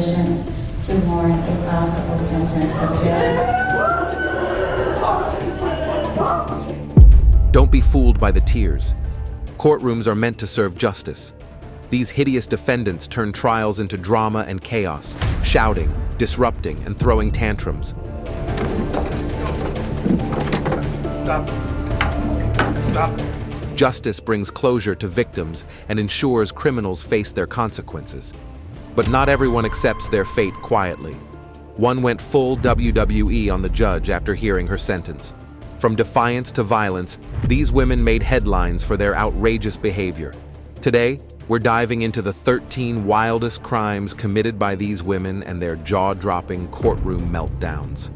sufficient to warrant a possible sentence of death. Don't be fooled by the tears. Courtrooms are meant to serve justice. These hideous defendants turn trials into drama and chaos, shouting, disrupting, and throwing tantrums. Stop. Stop. Justice brings closure to victims and ensures criminals face their consequences. But not everyone accepts their fate quietly. One went full WWE on the judge after hearing her sentence. From defiance to violence, these women made headlines for their outrageous behavior. Today, we're diving into the 13 wildest crimes committed by these women and their jaw-dropping courtroom meltdowns.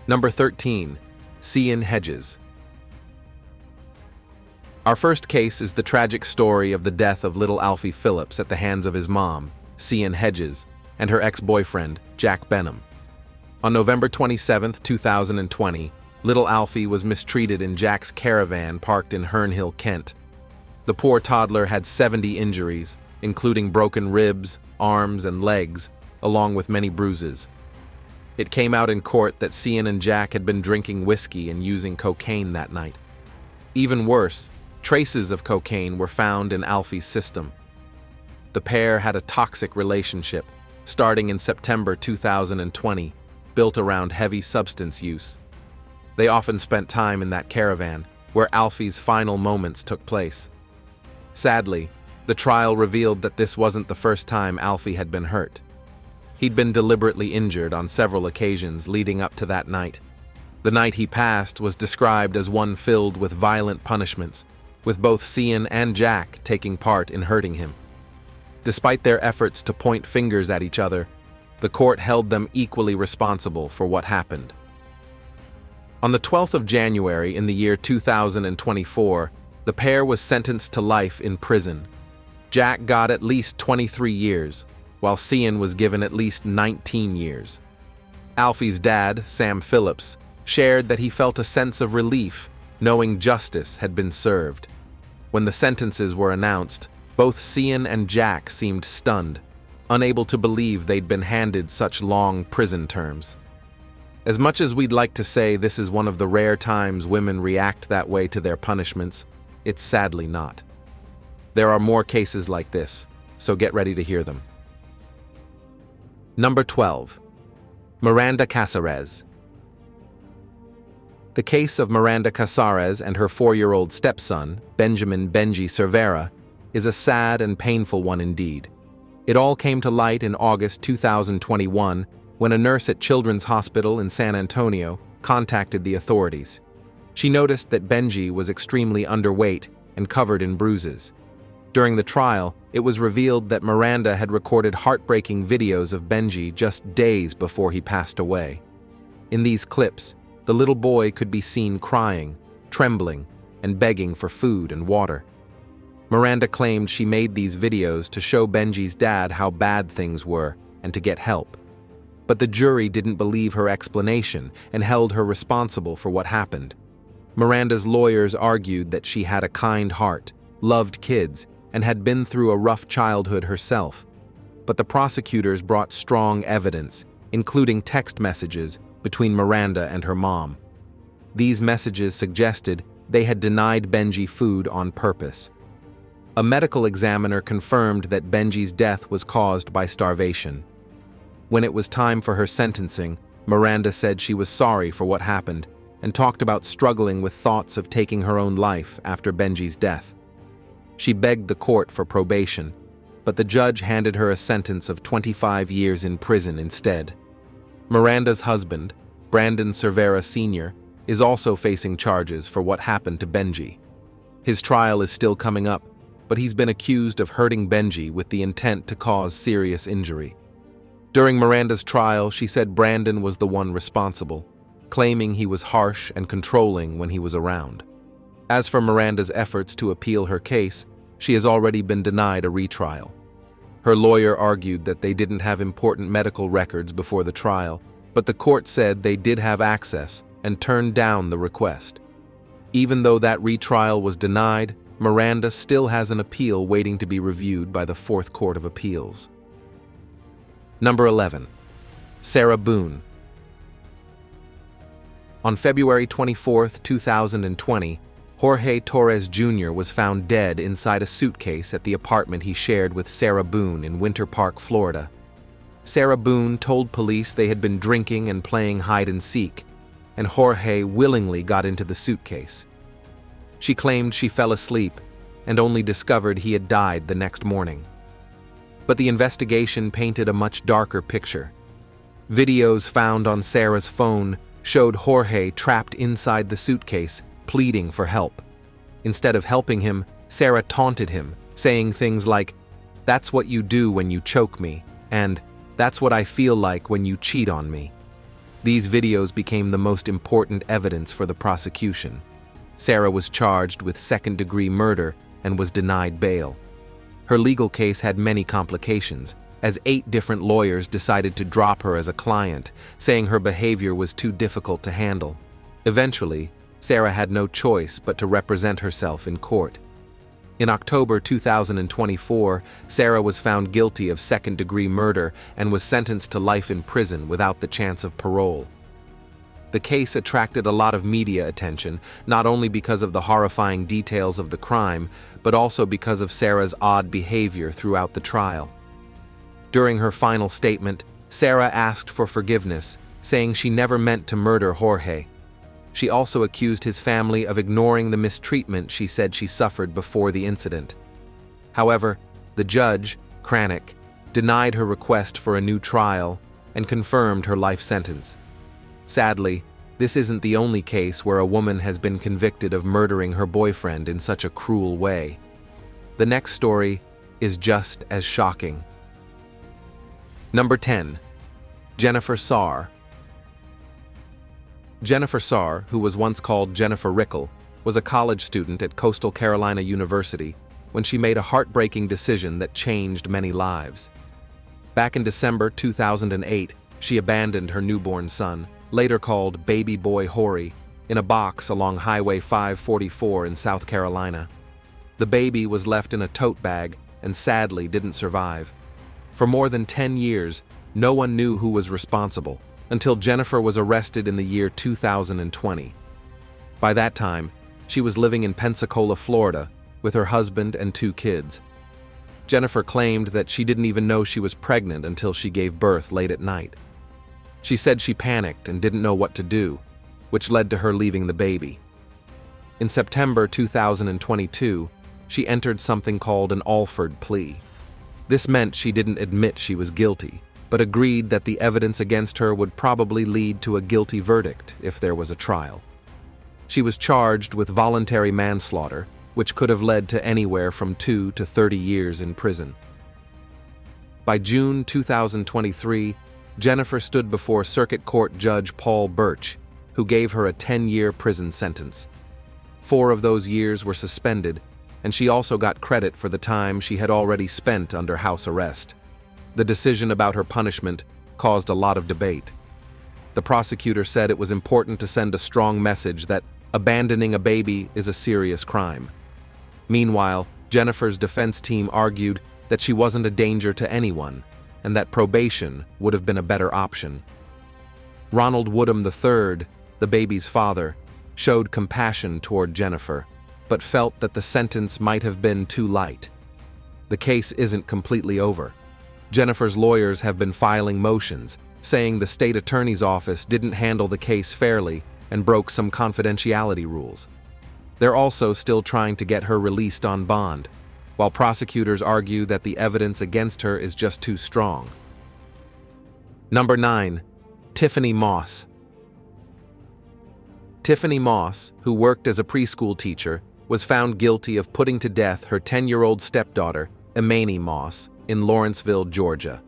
Number 13. Cian Hedges. Our first case is the tragic story of the death of little Alfie Phillips at the hands of his mom, Cian Hedges, and her ex-boyfriend, Jack Benham. On November 27, 2020, little Alfie was mistreated in Jack's caravan parked in Herne Hill, Kent. The poor toddler had 70 injuries, including broken ribs, arms, and legs, along with many bruises. It came out in court that Cian and Jack had been drinking whiskey and using cocaine that night. Even worse, traces of cocaine were found in Alfie's system. The pair had a toxic relationship, starting in September 2020, built around heavy substance use. They often spent time in that caravan, where Alfie's final moments took place. Sadly, the trial revealed that this wasn't the first time Alfie had been hurt. He'd been deliberately injured on several occasions leading up to that night. The night he passed was described as one filled with violent punishments, with both Cian and Jack taking part in hurting him. Despite their efforts to point fingers at each other, the court held them equally responsible for what happened. On the 12th of January in the year 2024, the pair was sentenced to life in prison. Jack got at least 23 years, while Cian was given at least 19 years. Alfie's dad, Sam Phillips, shared that he felt a sense of relief knowing justice had been served. When the sentences were announced, both Cian and Jack seemed stunned, unable to believe they'd been handed such long prison terms. As much as we'd like to say this is one of the rare times women react that way to their punishments, it's sadly not. There are more cases like this, so get ready to hear them. Number 12. Miranda Casares. The case of Miranda Casares and her 4-year-old stepson, Benjamin Benji Cervera, is a sad and painful one indeed. It all came to light in August 2021 when a nurse at Children's Hospital in San Antonio contacted the authorities. She noticed that Benji was extremely underweight and covered in bruises. During the trial, it was revealed that Miranda had recorded heartbreaking videos of Benji just days before he passed away. In these clips, the little boy could be seen crying, trembling, and begging for food and water. Miranda claimed she made these videos to show Benji's dad how bad things were and to get help. But the jury didn't believe her explanation and held her responsible for what happened. Miranda's lawyers argued that she had a kind heart, loved kids, and had been through a rough childhood herself. But the prosecutors brought strong evidence, including text messages between Miranda and her mom. These messages suggested they had denied Benji food on purpose. A medical examiner confirmed that Benji's death was caused by starvation. When it was time for her sentencing, Miranda said she was sorry for what happened and talked about struggling with thoughts of taking her own life after Benji's death. She begged the court for probation, but the judge handed her a sentence of 25 years in prison instead. Miranda's husband, Brandon Cervera Sr., is also facing charges for what happened to Benji. His trial is still coming up, but he's been accused of hurting Benji with the intent to cause serious injury. During Miranda's trial, she said Brandon was the one responsible, claiming he was harsh and controlling when he was around. As for Miranda's efforts to appeal her case, she has already been denied a retrial. Her lawyer argued that they didn't have important medical records before the trial, but the court said they did have access and turned down the request. Even though that retrial was denied, Miranda still has an appeal waiting to be reviewed by the Fourth Court of Appeals. Number 11. Sarah Boone. On February 24, 2020, Jorge Torres Jr. was found dead inside a suitcase at the apartment he shared with Sarah Boone in Winter Park, Florida. Sarah Boone told police they had been drinking and playing hide-and-seek, and Jorge willingly got into the suitcase. She claimed she fell asleep and only discovered he had died the next morning. But the investigation painted a much darker picture. Videos found on Sarah's phone showed Jorge trapped inside the suitcase, pleading for help. Instead of helping him, Sarah taunted him, saying things like, "That's what you do when you choke me," and "That's what I feel like when you cheat on me." These videos became the most important evidence for the prosecution. Sarah was charged with second-degree murder and was denied bail. Her legal case had many complications, as 8 different lawyers decided to drop her as a client, saying her behavior was too difficult to handle. Eventually, Sarah had no choice but to represent herself in court. In October 2024, Sarah was found guilty of second-degree murder and was sentenced to life in prison without the chance of parole. The case attracted a lot of media attention, not only because of the horrifying details of the crime, but also because of Sarah's odd behavior throughout the trial. During her final statement, Sarah asked for forgiveness, saying she never meant to murder Jorge. She also accused his family of ignoring the mistreatment she said she suffered before the incident. However, the judge, Cranick, denied her request for a new trial and confirmed her life sentence. Sadly, this isn't the only case where a woman has been convicted of murdering her boyfriend in such a cruel way. The next story is just as shocking. Number 10. Jennifer Sarr. Jennifer Sarr, who was once called Jennifer Rickle, was a college student at Coastal Carolina University when she made a heartbreaking decision that changed many lives. Back in December 2008, she abandoned her newborn son, later called baby boy Hori, in a box along Highway 544 in South Carolina. The baby was left in a tote bag and sadly didn't survive. For more than 10 years, no one knew who was responsible, until Jennifer was arrested in the year 2020. By that time, she was living in Pensacola, Florida, with her husband and 2 kids. Jennifer claimed that she didn't even know she was pregnant until she gave birth late at night. She said she panicked and didn't know what to do, which led to her leaving the baby. In September 2022, she entered something called an Alford plea. This meant she didn't admit she was guilty, but agreed that the evidence against her would probably lead to a guilty verdict if there was a trial. She was charged with voluntary manslaughter, which could have led to anywhere from 2 to 30 years in prison. By June 2023, Jennifer stood before Circuit Court Judge Paul Birch, who gave her a 10-year prison sentence. 4 of those years were suspended, and she also got credit for the time she had already spent under house arrest. The decision about her punishment caused a lot of debate. The prosecutor said it was important to send a strong message that abandoning a baby is a serious crime. Meanwhile, Jennifer's defense team argued that she wasn't a danger to anyone, and that probation would have been a better option. Ronald Woodham III, the baby's father, showed compassion toward Jennifer, but felt that the sentence might have been too light. The case isn't completely over. Jennifer's lawyers have been filing motions, saying the state attorney's office didn't handle the case fairly and broke some confidentiality rules. They're also still trying to get her released on bond, while prosecutors argue that the evidence against her is just too strong. Number 9. Tiffany Moss. Tiffany Moss, who worked as a preschool teacher, was found guilty of putting to death her 10-year-old stepdaughter, Imani Moss, in Lawrenceville, Georgia.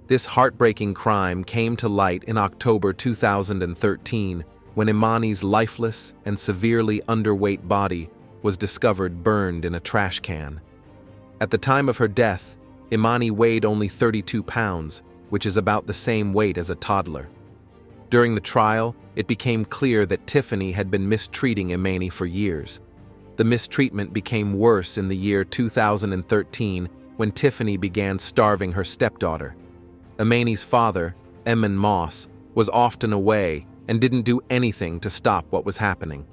This heartbreaking crime came to light in October 2013 when Imani's lifeless and severely underweight body was discovered burned in a trash can. At the time of her death, Imani weighed only 32 pounds, which is about the same weight as a toddler. During the trial, it became clear that Tiffany had been mistreating Imani for years. The mistreatment became worse in the year 2013 when Tiffany began starving her stepdaughter. Imani's father, Emin Moss, was often away and didn't do anything to stop what was happening.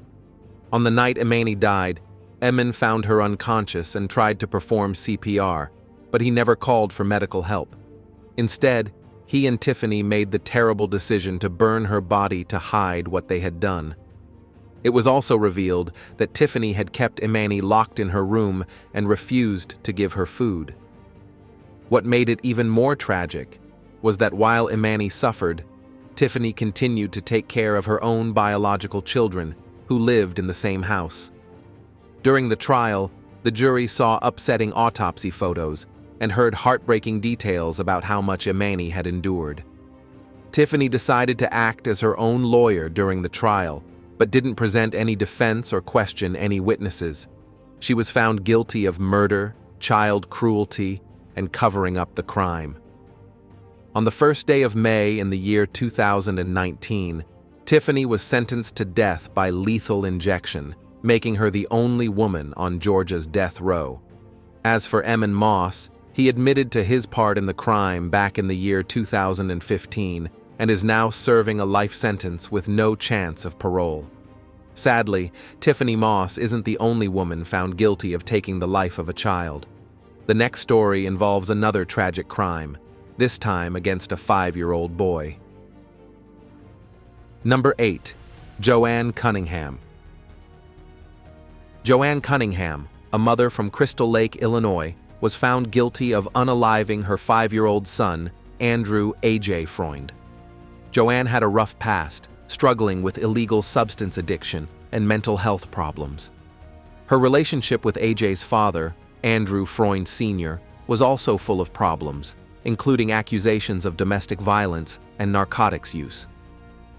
On the night Imani died, Emin found her unconscious and tried to perform CPR, but he never called for medical help. Instead, he and Tiffany made the terrible decision to burn her body to hide what they had done. It was also revealed that Tiffany had kept Imani locked in her room and refused to give her food. What made it even more tragic was that while Imani suffered, Tiffany continued to take care of her own biological children who lived in the same house. During the trial, the jury saw upsetting autopsy photos and heard heartbreaking details about how much Imani had endured. Tiffany decided to act as her own lawyer during the trial, but didn't present any defense or question any witnesses. She was found guilty of murder, child cruelty, and covering up the crime. On the first day of May in the year 2019, Tiffany was sentenced to death by lethal injection, making her the only woman on Georgia's death row. As for Emin Moss, he admitted to his part in the crime back in the year 2015 and is now serving a life sentence with no chance of parole. Sadly, Tiffany Moss isn't the only woman found guilty of taking the life of a child. The next story involves another tragic crime, this time against a 5-year-old boy. Number 8. Joanne Cunningham. Joanne Cunningham, a mother from Crystal Lake, Illinois, was found guilty of unaliving her 5-year-old son, Andrew A.J. Freund. Joanne had a rough past, struggling with illegal substance addiction and mental health problems. Her relationship with A.J.'s father, Andrew Freund Sr., was also full of problems, including accusations of domestic violence and narcotics use.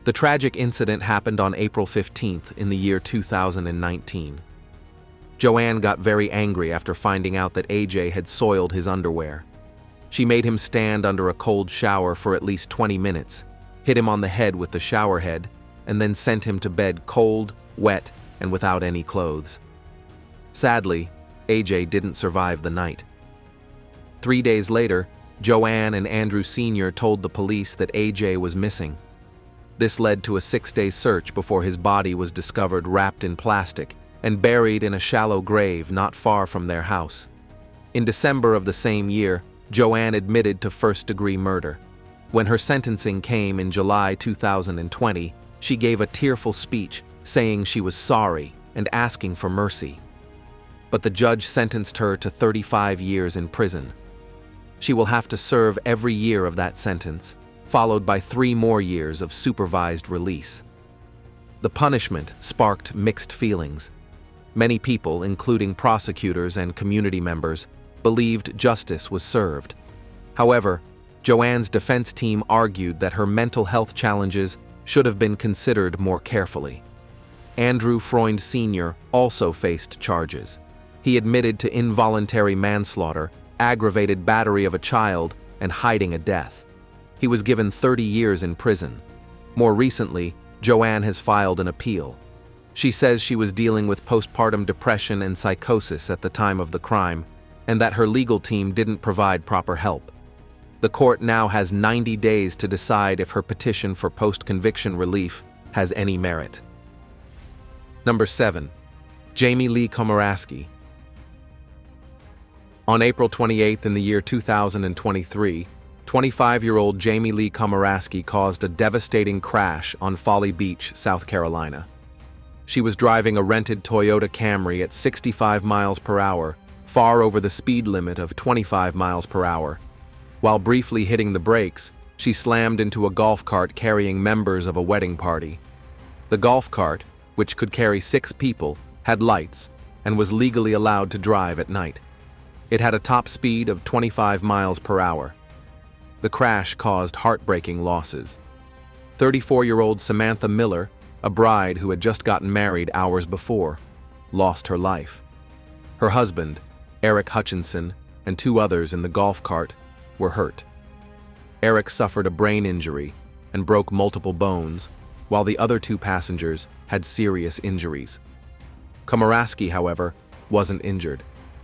The tragic incident happened on April 15th in the year 2019. Joanne got very angry after finding out that A.J. had soiled his underwear. She made him stand under a cold shower for at least 20 minutes, hit him on the head with the shower head, and then sent him to bed cold, wet, and without any clothes. Sadly, A.J. didn't survive the night. 3 days later, Joanne and Andrew Sr. told the police that A.J. was missing. This led to a 6-day search before his body was discovered wrapped in plastic and buried in a shallow grave not far from their house. In December of the same year, Joanne admitted to first-degree murder. When her sentencing came in July 2020, she gave a tearful speech saying she was sorry and asking for mercy. But the judge sentenced her to 35 years in prison. She will have to serve every year of that sentence, followed by 3 more years of supervised release. The punishment sparked mixed feelings. Many people, including prosecutors and community members, believed justice was served. However, Joanne's defense team argued that her mental health challenges should have been considered more carefully. Andrew Freund Sr. also faced charges. He admitted to involuntary manslaughter, aggravated battery of a child, and hiding a death. He was given 30 years in prison. More recently, Joanne has filed an appeal. She says she was dealing with postpartum depression and psychosis at the time of the crime, and that her legal team didn't provide proper help. The court now has 90 days to decide if her petition for post-conviction relief has any merit. Number 7. Jamie Lee Komaraski. On April 28th in the year 2023, 25-year-old Jamie Lee Komaraski caused a devastating crash on Folly Beach, South Carolina. She was driving a rented Toyota Camry at 65 miles per hour, far over the speed limit of 25 miles per hour. While briefly hitting the brakes, she slammed into a golf cart carrying members of a wedding party. The golf cart, which could carry 6 people, had lights and was legally allowed to drive at night. It had a top speed of 25 miles per hour. The crash caused heartbreaking losses. 34-year-old Samantha Miller, a bride who had just gotten married hours before, lost her life. Her husband, Eric Hutchinson, and 2 others in the golf cart were hurt. Eric suffered a brain injury and broke multiple bones, while the other 2 passengers had serious injuries. Komaraski, however, wasn't injured.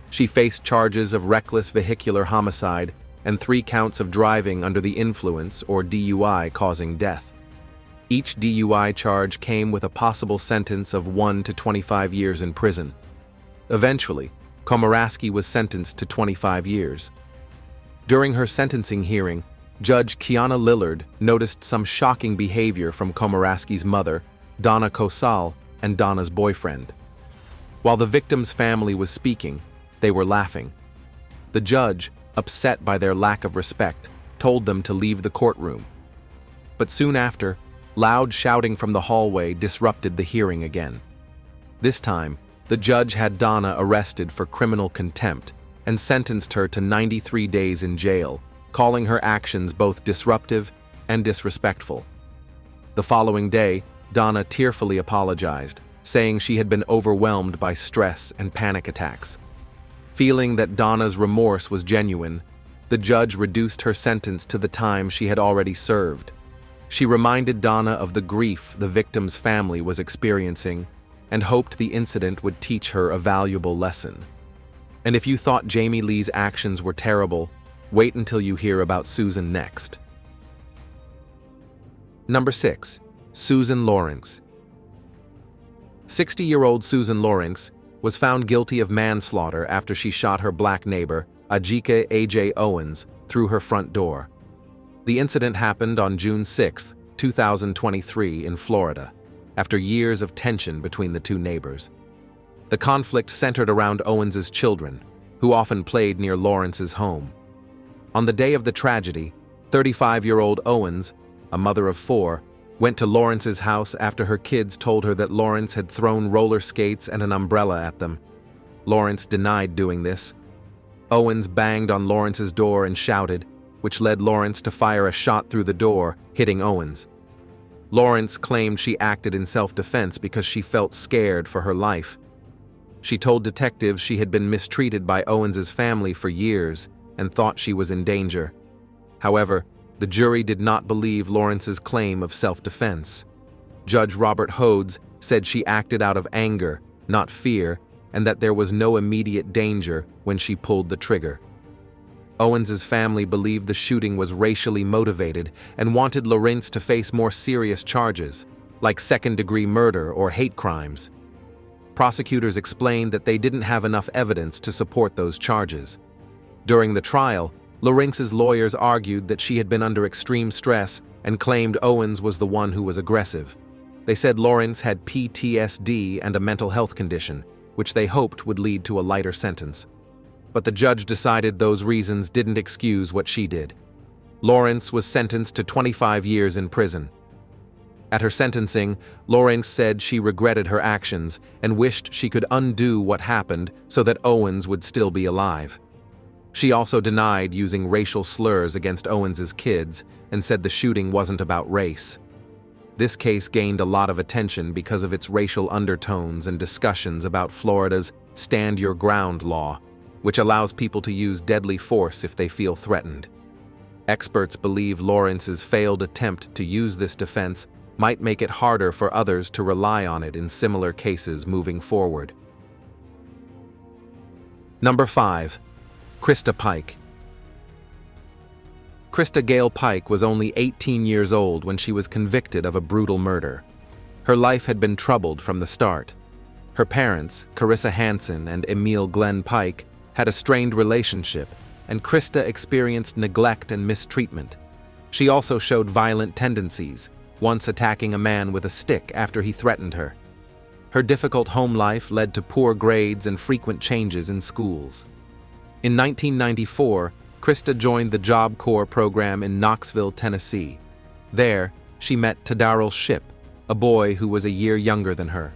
She faced charges of reckless vehicular homicide and 3 counts of driving under the influence or DUI causing death. Each DUI charge came with a possible sentence of 1 to 25 years in prison. Eventually, Komaraski was sentenced to 25 years. During her sentencing hearing, Judge Kiana Lillard noticed some shocking behavior from Komaraski's mother, Donna Kosal, and Donna's boyfriend. While the victim's family was speaking, they were laughing. The judge, upset by their lack of respect, told them to leave the courtroom. But soon after, loud shouting from the hallway disrupted the hearing again. This time, the judge had Donna arrested for criminal contempt and sentenced her to 93 days in jail, calling her actions both disruptive and disrespectful. The following day, Donna tearfully apologized, saying she had been overwhelmed by stress and panic attacks. Feeling that Donna's remorse was genuine, the judge reduced her sentence to the time she had already served. She reminded Donna of the grief the victim's family was experiencing and hoped the incident would teach her a valuable lesson. And if you thought Jamie Lee's actions were terrible, wait until you hear about Susan next. Number 6. Susan Lawrence. 60-year-old Susan Lawrence was found guilty of manslaughter after she shot her black neighbor, Ajike A.J. Owens, through her front door. The incident happened on June 6, 2023 in Florida, after years of tension between the two neighbors. The conflict centered around Owens's children, who often played near Lawrence's home. On the day of the tragedy, 35-year-old Owens, a mother of 4, went to Lawrence's house after her kids told her that Lawrence had thrown roller skates and an umbrella at them. Lawrence denied doing this. Owens banged on Lawrence's door and shouted, which led Lawrence to fire a shot through the door, hitting Owens. Lawrence claimed she acted in self-defense because she felt scared for her life. She told detectives she had been mistreated by Owens's family for years and thought she was in danger. However, the jury did not believe Lawrence's claim of self-defense. Judge Robert Hodes said she acted out of anger, not fear, and that there was no immediate danger when she pulled the trigger. Owens's family believed the shooting was racially motivated and wanted Lawrence to face more serious charges, like second-degree murder or hate crimes. Prosecutors explained that they didn't have enough evidence to support those charges. During the trial, Lawrence's lawyers argued that she had been under extreme stress and claimed Owens was the one who was aggressive. They said Lawrence had PTSD and a mental health condition, which they hoped would lead to a lighter sentence. But the judge decided those reasons didn't excuse what she did. Lawrence was sentenced to 25 years in prison. At her sentencing, Lawrence said she regretted her actions and wished she could undo what happened so that Owens would still be alive. She also denied using racial slurs against Owens's kids and said the shooting wasn't about race. This case gained a lot of attention because of its racial undertones and discussions about Florida's Stand Your Ground law, which allows people to use deadly force if they feel threatened. Experts believe Lawrence's failed attempt to use this defense might make it harder for others to rely on it in similar cases moving forward. Number 5. Krista Pike. Krista Gale Pike was only 18 years old when she was convicted of a brutal murder. Her life had been troubled from the start. Her parents, Carissa Hansen and Emil Glenn Pike, had a strained relationship, and Krista experienced neglect and mistreatment. She also showed violent tendencies, once attacking a man with a stick after he threatened her. Her difficult home life led to poor grades and frequent changes in schools. In 1994, Krista joined the Job Corps program in Knoxville, Tennessee. There, she met Tadarrell Shipp, a boy who was a year younger than her.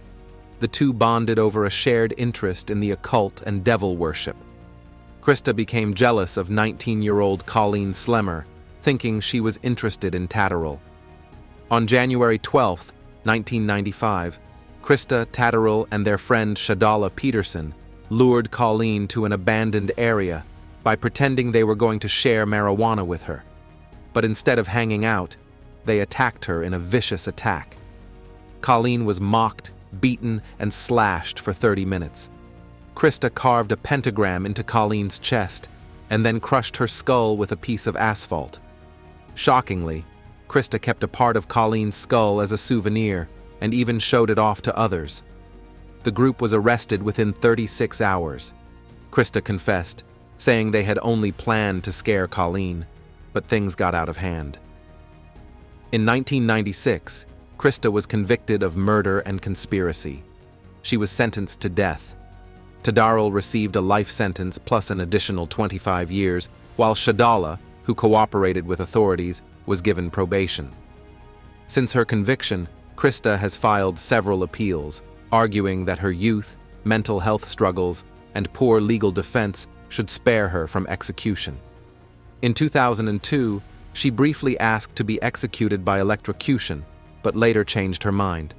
The two bonded over a shared interest in the occult and devil worship. Krista became jealous of 19-year-old Colleen Slemmer, thinking she was interested in Tadarrell. On January 12, 1995, Krista, Tadarrell, and their friend Shadala Peterson lured Colleen to an abandoned area by pretending they were going to share marijuana with her. But instead of hanging out, they attacked her in a vicious attack. Colleen was mocked, beaten, and slashed for 30 minutes. Krista carved a pentagram into Colleen's chest and then crushed her skull with a piece of asphalt. Shockingly, Krista kept a part of Colleen's skull as a souvenir and even showed it off to others. The group was arrested within 36 hours. Krista confessed, saying they had only planned to scare Colleen, but things got out of hand. In 1996, Krista was convicted of murder and conspiracy. She was sentenced to death. Tadarul received a life sentence plus an additional 25 years, while Shadala, who cooperated with authorities, was given probation. Since her conviction, Krista has filed several appeals, arguing that her youth, mental health struggles, and poor legal defense should spare her from execution. In 2002, she briefly asked to be executed by electrocution, but later changed her mind.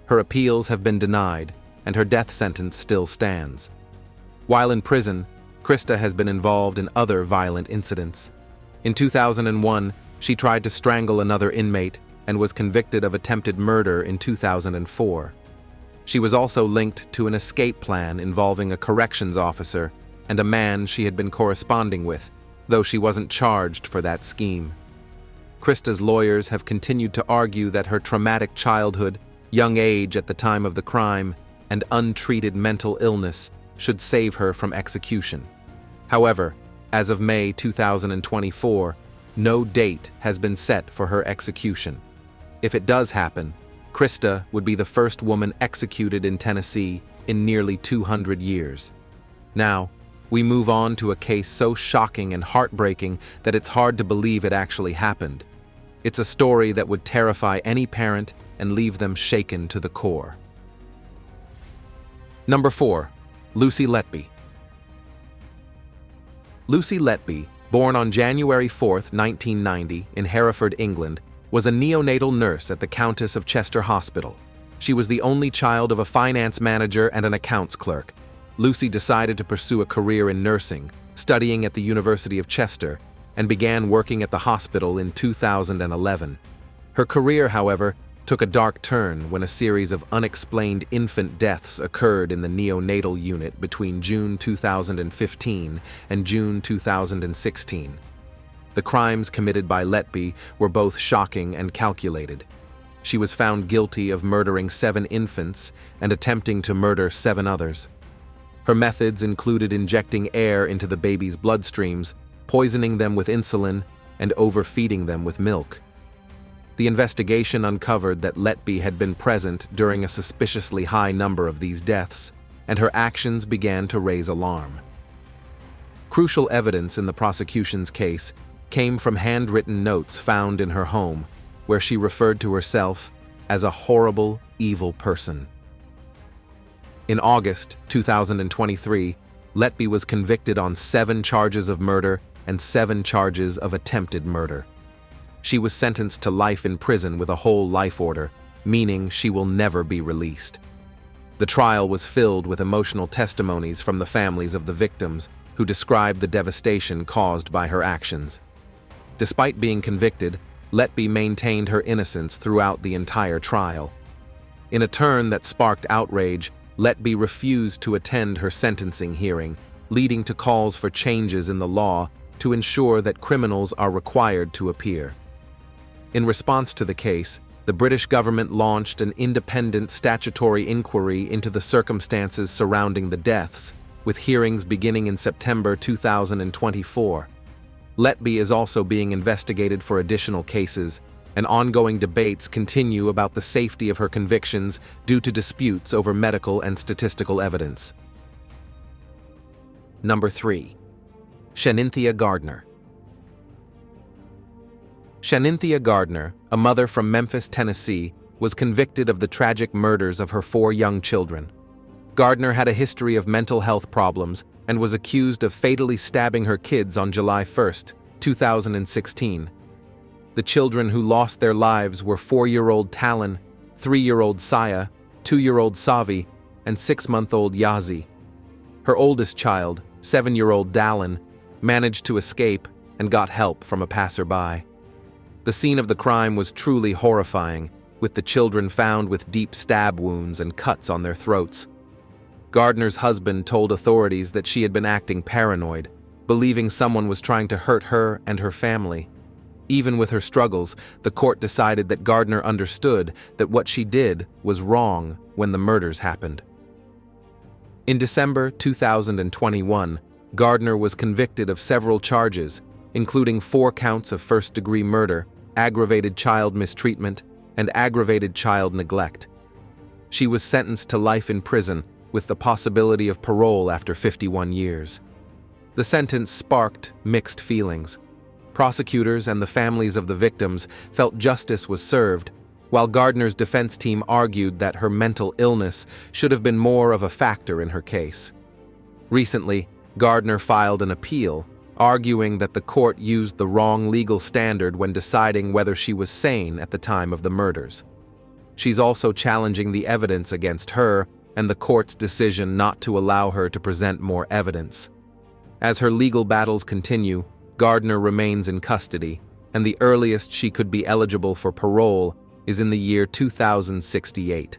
Her appeals have been denied, and her death sentence still stands. While in prison, Krista has been involved in other violent incidents. In 2001, she tried to strangle another inmate and was convicted of attempted murder in 2004. She was also linked to an escape plan involving a corrections officer and a man she had been corresponding with, though she wasn't charged for that scheme. Krista's lawyers have continued to argue that her traumatic childhood, young age at the time of the crime, and untreated mental illness should save her from execution. However, as of May 2024, no date has been set for her execution. If it does happen, Krista would be the first woman executed in Tennessee in nearly 200 years. Now, we move on to a case so shocking and heartbreaking that it's hard to believe it actually happened. It's a story that would terrify any parent and leave them shaken to the core. Number 4. Lucy Letby. Lucy Letby, born on January 4, 1990, in Hereford, England, was a neonatal nurse at the Countess of Chester Hospital. She was the only child of a finance manager and an accounts clerk. Lucy decided to pursue a career in nursing, studying at the University of Chester, and began working at the hospital in 2011. Her career, however, took a dark turn when a series of unexplained infant deaths occurred in the neonatal unit between June 2015 and June 2016. The crimes committed by Letby were both shocking and calculated. She was found guilty of murdering 7 infants and attempting to murder 7 others. Her methods included injecting air into the baby's bloodstreams, poisoning them with insulin, and overfeeding them with milk. The investigation uncovered that Letby had been present during a suspiciously high number of these deaths, and her actions began to raise alarm. Crucial evidence in the prosecution's case came from handwritten notes found in her home, where she referred to herself as a horrible, evil person. In August 2023, Letby was convicted on 7 charges of murder and 7 charges of attempted murder. She was sentenced to life in prison with a whole life order, meaning she will never be released. The trial was filled with emotional testimonies from the families of the victims, who described the devastation caused by her actions. Despite being convicted, Letby maintained her innocence throughout the entire trial. In a turn that sparked outrage, Letby refused to attend her sentencing hearing, leading to calls for changes in the law to ensure that criminals are required to appear. In response to the case, the British government launched an independent statutory inquiry into the circumstances surrounding the deaths, with hearings beginning in September 2024. Letby is also being investigated for additional cases, and ongoing debates continue about the safety of her convictions due to disputes over medical and statistical evidence. Number 3. Shanynthia Gardner. Shanynthia Gardner, a mother from Memphis, Tennessee, was convicted of the tragic murders of her 4 young children. Gardner had a history of mental health problems and was accused of fatally stabbing her kids on July 1, 2016. The children who lost their lives were 4-year-old Talon, 3-year-old Saya, 2-year-old Savi, and 6-month-old Yazi. Her oldest child, 7-year-old Dallin, managed to escape and got help from a passerby. The scene of the crime was truly horrifying, with the children found with deep stab wounds and cuts on their throats. Gardner's husband told authorities that she had been acting paranoid, believing someone was trying to hurt her and her family. Even with her struggles, the court decided that Gardner understood that what she did was wrong when the murders happened. In December 2021, Gardner was convicted of several charges, including 4 counts of first-degree murder, aggravated child mistreatment, and aggravated child neglect. She was sentenced to life in prison with the possibility of parole after 51 years. The sentence sparked mixed feelings. Prosecutors and the families of the victims felt justice was served, while Gardner's defense team argued that her mental illness should have been more of a factor in her case. Recently, Gardner filed an appeal, arguing that the court used the wrong legal standard when deciding whether she was sane at the time of the murders. She's also challenging the evidence against her and the court's decision not to allow her to present more evidence. As her legal battles continue, Gardner remains in custody, and the earliest she could be eligible for parole is in the year 2068.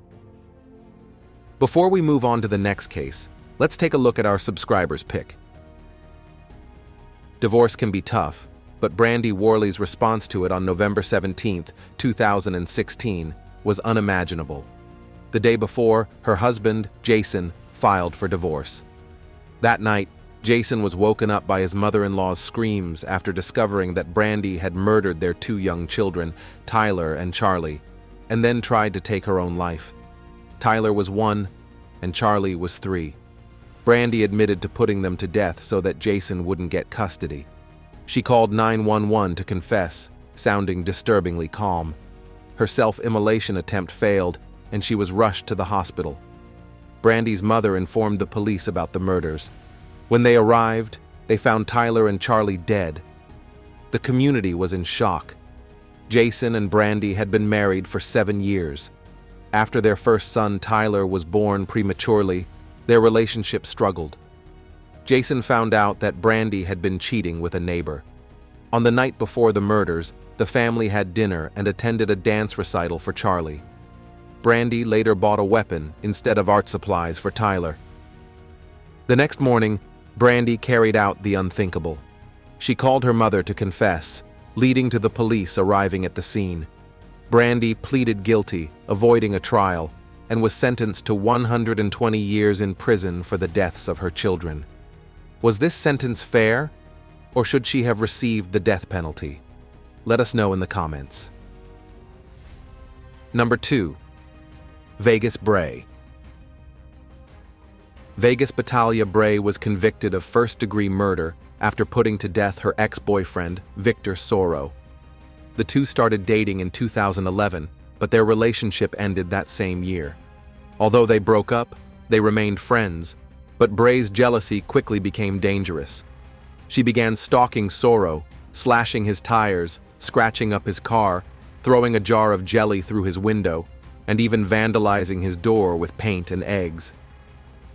Before we move on to the next case, let's take a look at our subscriber's pick. Divorce can be tough, but Brandy Worley's response to it on November 17, 2016, was unimaginable. The day before, her husband, Jason, filed for divorce. That night, Jason was woken up by his mother-in-law's screams after discovering that Brandy had murdered their 2 young children, Tyler and Charlie, and then tried to take her own life. Tyler was 1, and Charlie was 3. Brandy admitted to putting them to death so that Jason wouldn't get custody. She called 911 to confess, sounding disturbingly calm. Her self-immolation attempt failed, and she was rushed to the hospital. Brandy's mother informed the police about the murders. When they arrived, they found Tyler and Charlie dead. The community was in shock. Jason and Brandy had been married for 7 years. After their first son, Tyler, was born prematurely, their relationship struggled. Jason found out that Brandy had been cheating with a neighbor. On the night before the murders, the family had dinner and attended a dance recital for Charlie. Brandy later bought a weapon instead of art supplies for Tyler. The next morning, Brandy carried out the unthinkable. She called her mother to confess, leading to the police arriving at the scene. Brandy pleaded guilty, avoiding a trial, and was sentenced to 120 years in prison for the deaths of her children. Was this sentence fair, or should she have received the death penalty? Let us know in the comments. Number 2. Vegas Bray. Vegas Battaglia Bray was convicted of first-degree murder after putting to death her ex-boyfriend, Victor Soro. The two started dating in 2011, but their relationship ended that same year. Although they broke up, they remained friends, but Bray's jealousy quickly became dangerous. She began stalking Soro, slashing his tires, scratching up his car, throwing a jar of jelly through his window, and even vandalizing his door with paint and eggs.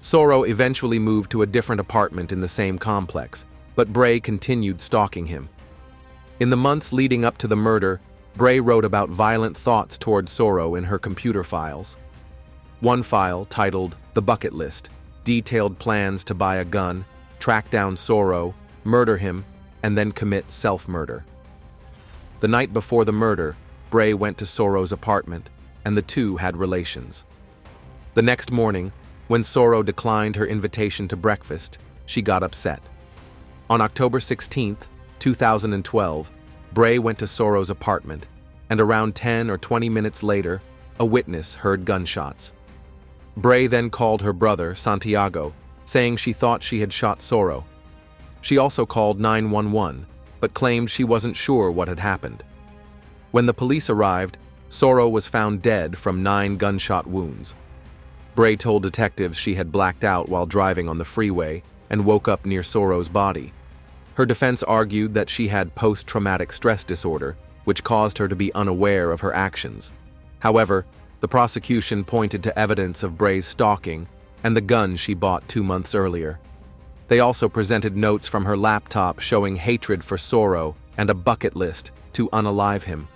Soro eventually moved to a different apartment in the same complex, but Bray continued stalking him. In the months leading up to the murder, Bray wrote about violent thoughts toward Soro in her computer files. One file, titled The Bucket List, detailed plans to buy a gun, track down Soro, murder him, and then commit self-murder. The night before the murder, Bray went to Soro's apartment, and the two had relations. The next morning, when Soro declined her invitation to breakfast, she got upset. On October 16, 2012, Bray went to Soro's apartment, and around 10 or 20 minutes later, a witness heard gunshots. Bray then called her brother, Santiago, saying she thought she had shot Soro. She also called 911, but claimed she wasn't sure what had happened. When the police arrived, Soro was found dead from 9 gunshot wounds. Bray told detectives she had blacked out while driving on the freeway and woke up near Soro's body. Her defense argued that she had post-traumatic stress disorder, which caused her to be unaware of her actions. However, the prosecution pointed to evidence of Bray's stalking and the gun she bought 2 months earlier. They also presented notes from her laptop showing hatred for Soro and a bucket list to unalive him.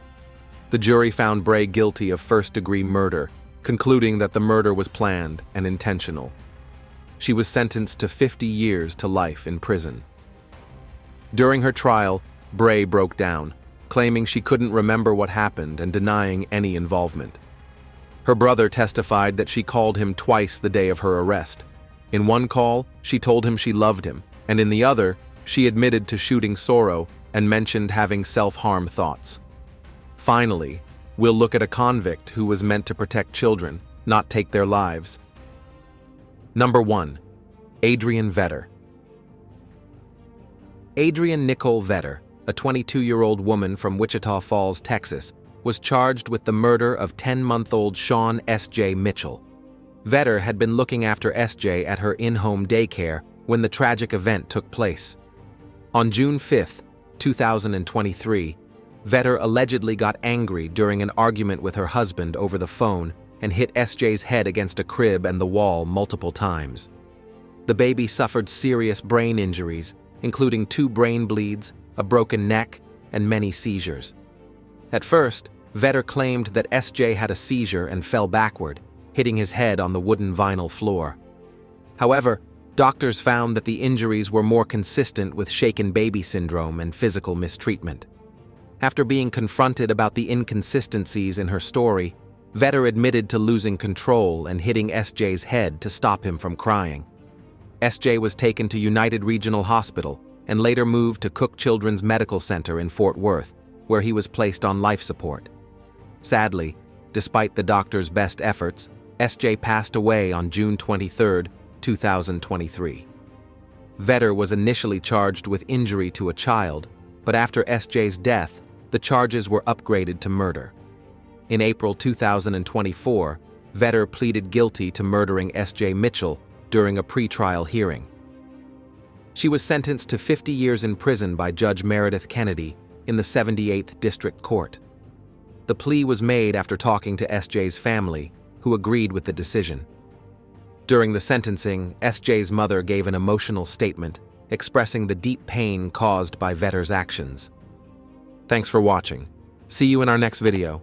The jury found Bray guilty of first-degree murder, concluding that the murder was planned and intentional. She was sentenced to 50 years to life in prison. During her trial, Bray broke down, claiming she couldn't remember what happened and denying any involvement. Her brother testified that she called him twice the day of her arrest. In one call, she told him she loved him, and in the other, she admitted to shooting Soro and mentioned having self-harm thoughts. Finally, we'll look at a convict who was meant to protect children, not take their lives. Number 1. Adrienne Vetter. Adrienne Nicole Vetter, a 22-year-old woman from Wichita Falls, Texas, was charged with the murder of 10-month-old Sean S.J. Mitchell. Vetter had been looking after S.J. at her in-home daycare when the tragic event took place. On June 5, 2023, Vetter allegedly got angry during an argument with her husband over the phone and hit S.J.'s head against a crib and the wall multiple times. The baby suffered serious brain injuries, including 2 brain bleeds, a broken neck, and many seizures. At first, Vetter claimed that S.J. had a seizure and fell backward, hitting his head on the wooden vinyl floor. However, doctors found that the injuries were more consistent with shaken baby syndrome and physical mistreatment. After being confronted about the inconsistencies in her story, Vetter admitted to losing control and hitting S.J.'s head to stop him from crying. S.J. was taken to United Regional Hospital and later moved to Cook Children's Medical Center in Fort Worth, where he was placed on life support. Sadly, despite the doctor's best efforts, S.J. passed away on June 23, 2023. Vetter was initially charged with injury to a child, but after S.J.'s death, the charges were upgraded to murder. In April 2024, Vetter pleaded guilty to murdering S.J. Mitchell during a pretrial hearing. She was sentenced to 50 years in prison by Judge Meredith Kennedy in the 78th District Court. The plea was made after talking to S.J.'s family, who agreed with the decision. During the sentencing, S.J.'s mother gave an emotional statement expressing the deep pain caused by Vetter's actions. Thanks for watching. See you in our next video.